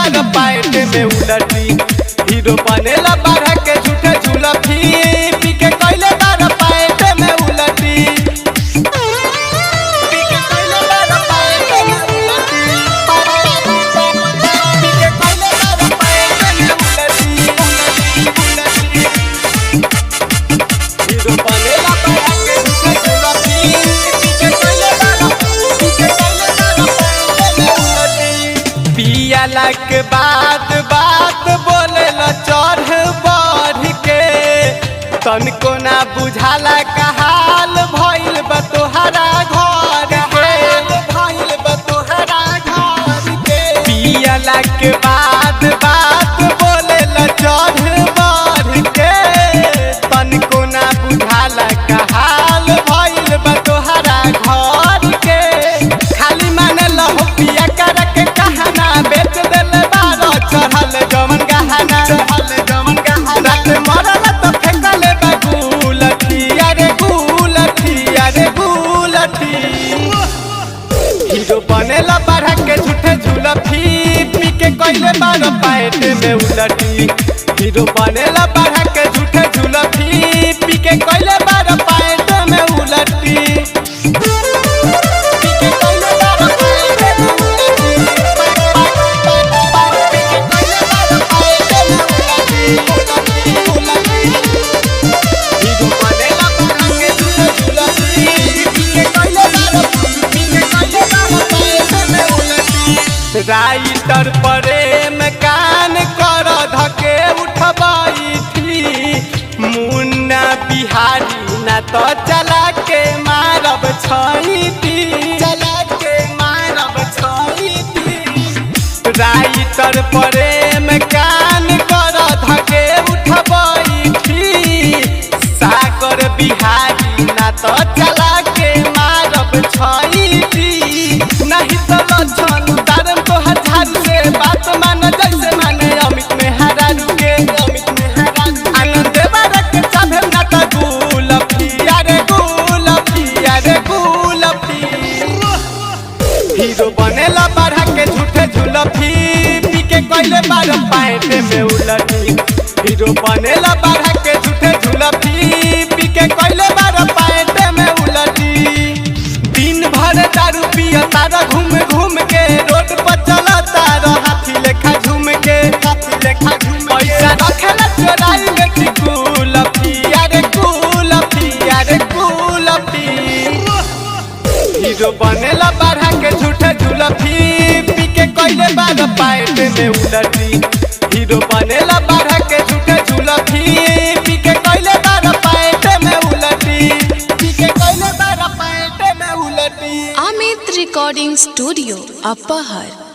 बार pant में उलटी। Hero बनेला बारह के झूठे झुलफी, पी के कैले बार पैंट में उलटी। पी के कैले बार पैंट में उलटी। पी के कैले बार पैंट में उलटी। हीरो बनेला बारह के झूठे झुलफी, पी के कैले बार पैंट में उलटी। पियाला के बाद बात बोलेला चढ़ बढ़ के, तनको ना बुझाला कहाल भइल बा तोहरा घर के। भइल बा तोहरा घर के। पियाला के बाद बात बोलेला चढ़ बढ़ के, तनको ना बुझाला कहाल भइल बा तोहरा घर के। खाली माने लहो पिया कर के कहना, बेच देले बारो चढ़ल जमन गहना। चढ़ल जमन गहना रात मरल तो फेंकले बा गुलठी। अरे गुलठी, अरे गुलठी। हीरो बनेला बारह के झूठे झुलफी, पी के कैले बार पैंट में उलटी। हीरो बनेला बारह के झूठे झुलफी, पी के कैले बार पैंट में उलटी। राइटर प्रेम कान कर धके उठबाई थी, मुन्ना बिहारी ना तो चला के मारब छैती। चला के मारब छैती। राइटर प्रेम कान कर धके उठबाई थी, सागर बिहारी ना तो चला के मारब छैती। नहीं तो लछन तारम तो हजार से बात मान जैसे माने अमित में हरा रुके। अमित में हरा आनंद बारक चाहे ना तो गुलफी। अरे गुलफी, अरे गुलफी। हीरो बनेला बारह के झूठे झुलफी, पी के कैले बार पैंट में उलटी। हीरो बनेला बारह के झूठे झुलफी, पी के कैले बार पैंट में उलटी। दिन भर दारू पिया तारा घूम घूम के, रोड पर चला तारा हाथी लेखा झूम के। हाथी लेखा झूम पैसा रखेला चोराई में गुलफी। अरे गुलफी, अरे गुलफी। हीरो बनेला बारह के झूठे झुलफी, पी के कैले बार पैंट में उलटी। हीरो बनेला बारह के झूठे झुलफी, पी के कैले बार पैंट में उलटी। पी के कैले बार पैंट में उलटी। अमित रिकॉर्डिंग स्टूडियो अपहर।